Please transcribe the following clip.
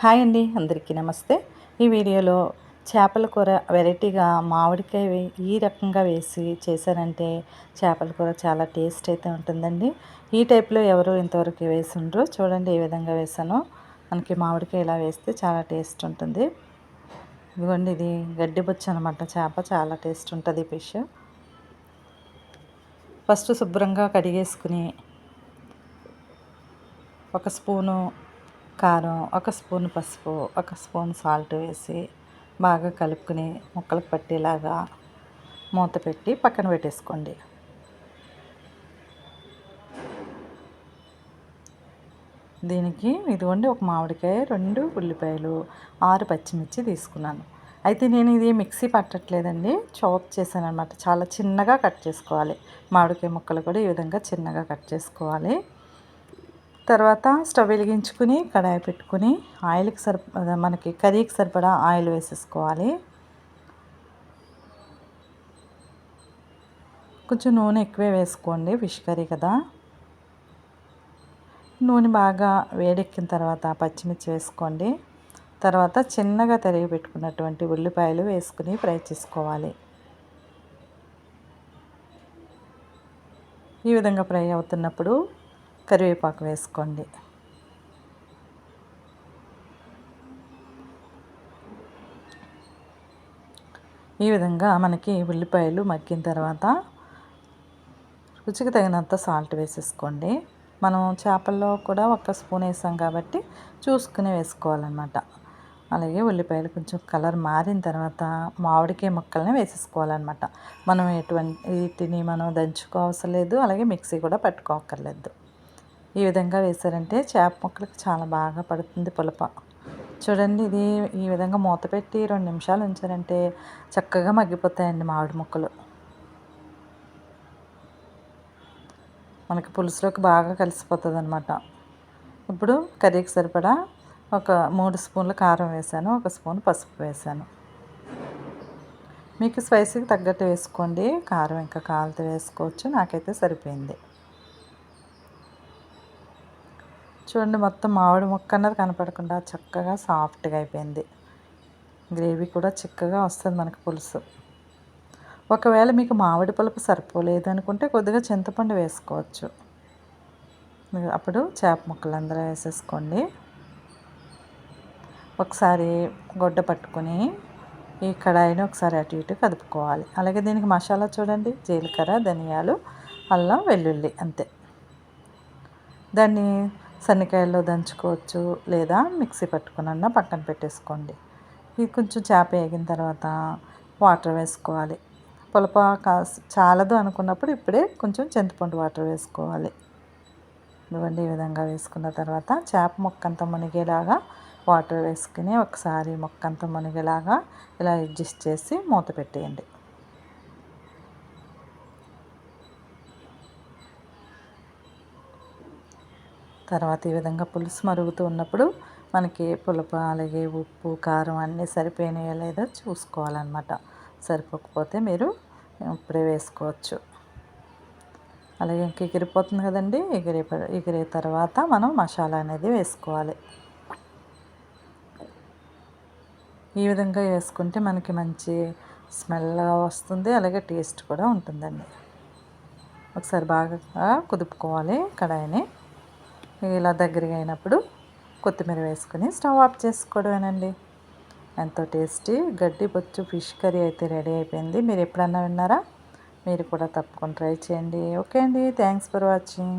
Hi అండి, అందరికీ నమస్తే. ఈ వీడియోలో చేపల కూర వెరైటీగా మామిడికాయ ఈ రకంగా వేసి చేశానంటే చేపల కూర చాలా టేస్ట్ అయితే ఉంటుందండి. ఈ టైప్లో ఎవరు ఇంతవరకు వేసి ఉండరు. చూడండి ఏ విధంగా వేసానో. మనకి మామిడికాయ ఇలా వేస్తే చాలా టేస్ట్ ఉంటుంది. ఇదిగోండి, ఇది గడ్డి బొచ్చు అనమాట. చేప చాలా టేస్ట్ ఉంటుంది ఈ ఫిష్. ఫస్ట్ శుభ్రంగా కడిగేసుకుని ఒక స్పూను కారం, ఒక స్పూన్ పసుపు, ఒక స్పూన్ సాల్ట్ వేసి బాగా కలుపుకుని ముక్కలకు పట్టేలాగా మూత పెట్టి పక్కన పెట్టేసుకోండి. దీనికి ఇదిగోండి, ఒక మామిడికాయ, 2 ఉల్లిపాయలు, 6 పచ్చిమిర్చి తీసుకున్నాను. అయితే నేను ఇది మిక్సీ పట్టట్లేదండి, చాప్ చేశాను అనమాట. చాలా చిన్నగా కట్ చేసుకోవాలి. మామిడికాయ ముక్కలు కూడా ఈ విధంగా చిన్నగా కట్ చేసుకోవాలి. తర్వాత స్టవ్ వెలిగించుకుని కడాయి పెట్టుకుని ఆయిల్కి మనకి కర్రీకి సరిపడా ఆయిల్ వేసేసుకోవాలి. కొంచెం నూనె ఎక్కువే వేసుకోండి, ఫిష్ కర్రీ కదా. నూనె బాగా వేడెక్కిన తర్వాత పచ్చిమిర్చి వేసుకోండి. తర్వాత చిన్నగా తరిగి పెట్టుకున్నటువంటి ఉల్లిపాయలు వేసుకుని ఫ్రై చేసుకోవాలి. ఈ విధంగా ఫ్రై అవుతున్నప్పుడు కరివేపాకు వేసుకోండి. ఈ విధంగా మనకి ఉల్లిపాయలు మగ్గిన తర్వాత రుచికి తగినంత సాల్ట్ వేసేసుకోండి. మనం చేపల్లో కూడా 1 స్పూన్ వేసాం కాబట్టి చూసుకుని వేసుకోవాలన్నమాట. అలాగే ఉల్లిపాయలు కొంచెం కలర్ మారిన తర్వాత మామిడికాయ ముక్కల్ని వేసేసుకోవాలన్నమాట. మనం వీటిని మనం దంచుకోవసరం లేదు, అలాగే మిక్సీ కూడా పట్టుకోవక్కర్లేదు. ఈ విధంగా వేసారంటే చేప ముక్కలకి చాలా బాగా పడుతుంది పులప. చూడండి, ఇది ఈ విధంగా మూత పెట్టి 2 నిమిషాలు ఉంచారంటే చక్కగా మగ్గిపోతాయండి మామిడి ముక్కలు. మనకి పులుసులోకి బాగా కలిసిపోతుంది అనమాట. ఇప్పుడు కర్రీకి సరిపడా ఒక 3 స్పూన్ల కారం వేసాను, 1 స్పూన్ పసుపు వేసాను. మీకు స్పైసీకి తగ్గట్టు వేసుకోండి. కారం ఇంకా కాలితే వేసుకోవచ్చు, నాకైతే సరిపోయింది. చూడండి, మొత్తం మామిడి ముక్క అన్నది కనపడకుండా చక్కగా సాఫ్ట్గా అయిపోయింది. గ్రేవీ కూడా చిక్కగా వస్తుంది మనకి పులుసు. ఒకవేళ మీకు మామిడి పులుపు సరిపోలేదు అనుకుంటే కొద్దిగా చింతపండు వేసుకోవచ్చు. అప్పుడు చేప ముక్కలు అందరూ వేసేసుకోండి. ఒకసారి గొడ్డ పట్టుకొని ఈ కడాయిని ఒకసారి అటు ఇటు కదుపుకోవాలి. అలాగే దీనికి మసాలా చూడండి, జీలకర్ర, ధనియాలు, అల్లం, వెల్లుల్లి, అంతే. దాన్ని సన్నికాయల్లో దంచుకోవచ్చు, లేదా మిక్సీ పట్టుకున్న పక్కన పెట్టేసుకోండి. ఇది కొంచెం చేప వేగిన తర్వాత వాటర్ వేసుకోవాలి. పులప చాలదు అనుకున్నప్పుడు ఇప్పుడే కొంచెం చింతపండు వాటర్ వేసుకోవాలి. ఇవ్వండి, ఈ విధంగా వేసుకున్న తర్వాత చేప ముక్కంతా మునిగేలాగా వాటర్ వేసుకుని ఒకసారి ముక్కంతా మునిగేలాగా ఇలా అడ్జస్ట్ చేసి మూత పెట్టేయండి. తర్వాత ఈ విధంగా పులుసు మరుగుతూ ఉన్నప్పుడు మనకి పులప, అలాగే ఉప్పు, కారం అన్నీ సరిపోయినాయో లేదో చూసుకోవాలన్నమాట. సరిపోకపోతే మీరు ఇప్పుడే వేసుకోవచ్చు. అలాగే ఇంక ఎగిరిపోతుంది కదండి, ఎగిరే తర్వాత మనం మసాలా అనేది వేసుకోవాలి. ఈ విధంగా వేసుకుంటే మనకి మంచి స్మెల్ వస్తుంది, అలాగే టేస్ట్ కూడా ఉంటుందండి. ఒకసారి బాగా కుదుపుకోవాలి కడాయిని. ఇలా దగ్గరగా అయినప్పుడు కొత్తిమీర వేసుకొని స్టవ్ ఆఫ్ చేసుకోవడమేనండి. ఎంతో టేస్టీ గడ్డి బొచ్చు ఫిష్ కర్రీ అయితే రెడీ అయిపోయింది. మీరు ఎప్పుడన్నా విన్నారా? మీరు కూడా తప్పకుండా ట్రై చేయండి. ఓకే అండి, థ్యాంక్స్ ఫర్ వాచింగ్.